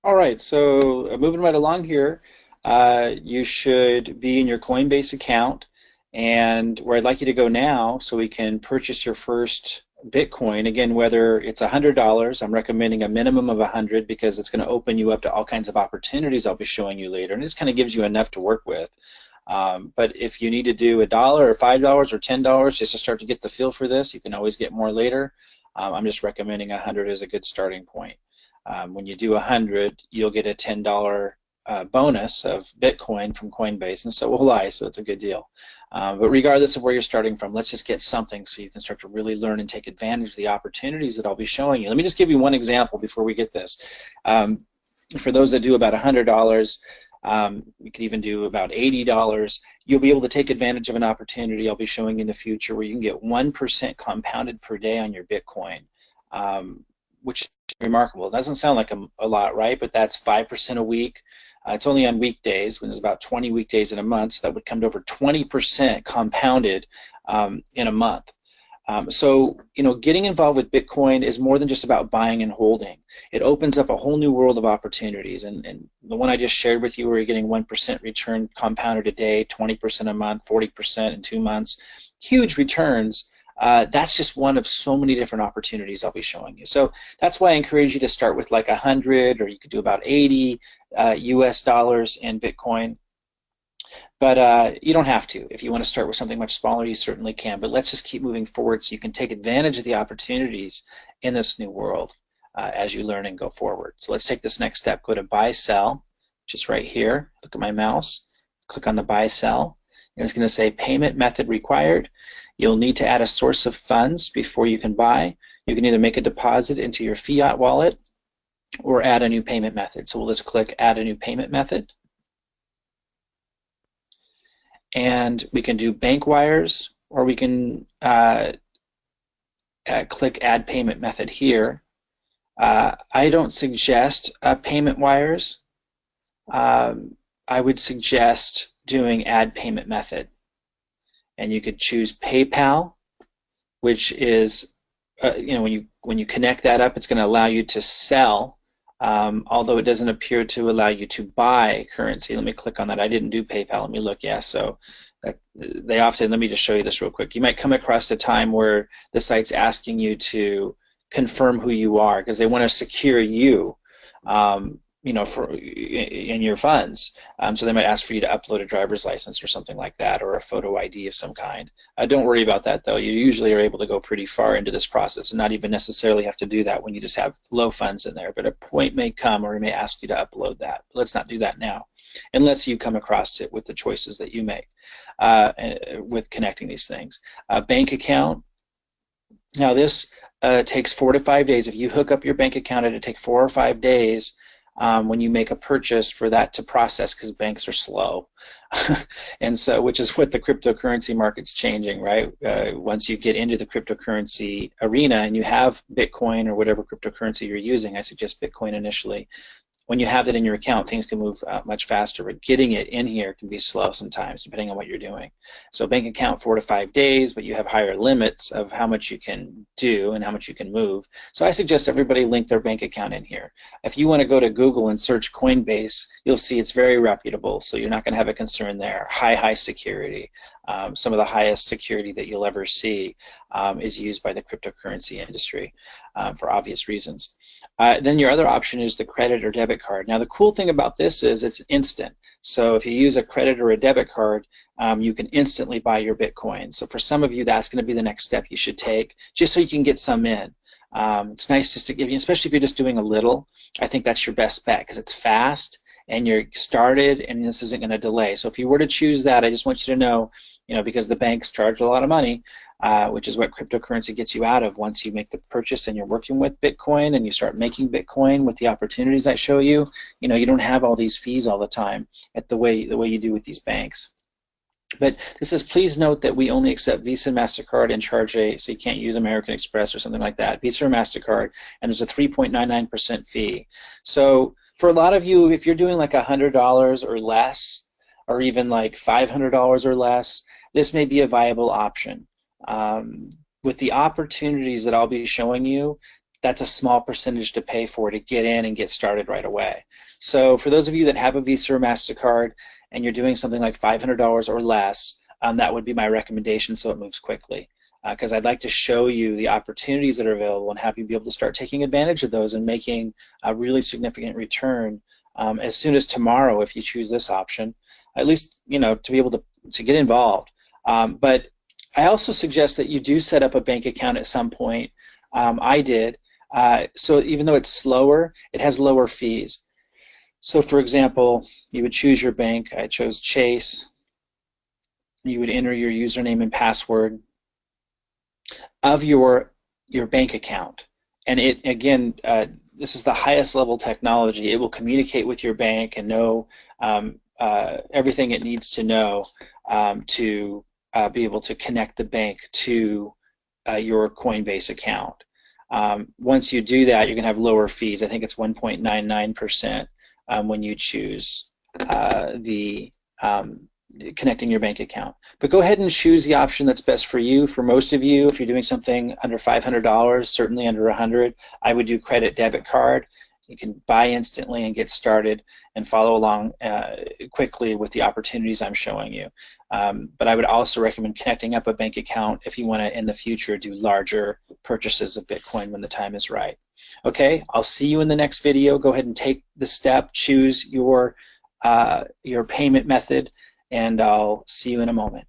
All right, so moving right along here, you should be in your Coinbase account, and where I'd like you to go now so we can purchase your first Bitcoin. Again, whether it's $100, I'm recommending a minimum of 100 because it's going to open you up to all kinds of opportunities I'll be showing you later, and this kind of gives you enough to work with. But if you need to do $1 or $5 or $10 just to start to get the feel for this, you can always get more later. I'm just recommending 100 as a good starting point. When you do 100, you'll get a $10 bonus of Bitcoin from Coinbase, and so will I, so it's a good deal. But regardless of where you're starting from, let's just get something so you can start to really learn and take advantage of the opportunities that I'll be showing you. Let me just give you one example before we get this. For those that do about $100, you could even do about $80. You'll be able to take advantage of an opportunity I'll be showing you in the future where you can get 1% compounded per day on your Bitcoin, which is remarkable. It doesn't sound like a lot, right? But that's 5% a week. It's only on weekdays, when there's about 20 weekdays in a month, so that would come to over 20% compounded in a month. So, getting involved with Bitcoin is more than just about buying and holding. It opens up a whole new world of opportunities. And the one I just shared with you where you're getting 1% return compounded a day, 20% a month, 40% in 2 months, huge returns. That's just one of so many different opportunities I'll be showing you. So that's why I encourage you to start with like 100, or you could do about 80 US dollars in Bitcoin. But you don't have to. If you want to start with something much smaller, you certainly can. But let's just keep moving forward so you can take advantage of the opportunities in this new world as you learn and go forward. So let's take this next step. Go to Buy Sell, which is right here. Look at my mouse. Click on the Buy Sell. And it's going to say Payment Method Required. You'll need to add a source of funds before you can buy. You can either make a deposit into your fiat wallet or add a new payment method. So we'll just click Add a New Payment Method. And we can do bank wires, or we can click Add Payment Method here. I don't suggest payment wires. I would suggest doing Add Payment Method. And you could choose PayPal, which is, when you connect that up, it's going to allow you to sell. Although it doesn't appear to allow you to buy currency. Let me click on that. I didn't do PayPal. Let me look. Yeah, so they often, let me just show you this real quick. You might come across a time where the site's asking you to confirm who you are because they want to secure you, in your funds. So they might ask for you to upload a driver's license or something like that, or a photo ID of some kind. Don't worry about that, though. You usually are able to go pretty far into this process and not even necessarily have to do that when you just have low funds in there. But a point may come where it may ask you to upload that. But let's not do that now, unless you come across it with the choices that you make with connecting these things. Bank account. Now this takes 4 to 5 days. If you hook up your bank account, it'll take 4 or 5 days when you make a purchase for that to process, because banks are slow. And so, which is what the cryptocurrency market's changing, right? Once you get into the cryptocurrency arena and you have Bitcoin or whatever cryptocurrency you're using, I suggest Bitcoin initially. When you have that in your account, things can move much faster, but getting it in here can be slow sometimes, depending on what you're doing. So bank account 4 to 5 days, but you have higher limits of how much you can do and how much you can move. So I suggest everybody link their bank account in here. If you want to go to Google and search Coinbase, you'll see it's very reputable, so you're not going to have a concern there. High security. Some of the highest security that you'll ever see is used by the cryptocurrency industry for obvious reasons. Then your other option is the credit or debit card. Now the cool thing about this is it's instant. So if you use a credit or a debit card, you can instantly buy your Bitcoin. So for some of you, that's going to be the next step you should take, just so you can get some in. It's nice just to give you, especially if you're just doing a little, I think that's your best bet because it's fast and you're started and this isn't going to delay. So if you were to choose that, I just want you to know, because the banks charge a lot of money, which is what cryptocurrency gets you out of once you make the purchase and you're working with Bitcoin and you start making Bitcoin with the opportunities I show you, you don't have all these fees all the time at the way you do with these banks. But this is, please note that we only accept Visa, MasterCard, and charge so you can't use American Express or something like that. Visa or MasterCard, and there's a 3.99% fee. So for a lot of you, if you're doing like $100 or less, or even like $500 or less, this may be a viable option. With the opportunities that I'll be showing you, that's a small percentage to pay for to get in and get started right away. So for those of you that have a Visa or MasterCard and you're doing something like $500 or less, that would be my recommendation so it moves quickly. Because I'd like to show you the opportunities that are available and have you be able to start taking advantage of those and making a really significant return as soon as tomorrow if you choose this option, at least to be able to get involved. But I also suggest that you do set up a bank account at some point. I did. So even though it's slower, it has lower fees. So for example, you would choose your bank. I chose Chase. You would enter your username and password of your bank account. And it, again, this is the highest level technology. It will communicate with your bank and know everything it needs to know to be able to connect the bank to your Coinbase account. Once you do that, you're going to have lower fees. I think it's 1.99% when you choose the connecting your bank account. But go ahead and choose the option that's best for you. For most of you, if you're doing something under $500, certainly under $100, I would do credit debit card. You can buy instantly and get started and follow along quickly with the opportunities I'm showing you. But I would also recommend connecting up a bank account if you want to, in the future, do larger purchases of Bitcoin when the time is right. Okay, I'll see you in the next video. Go ahead and take the step, choose your payment method, and I'll see you in a moment.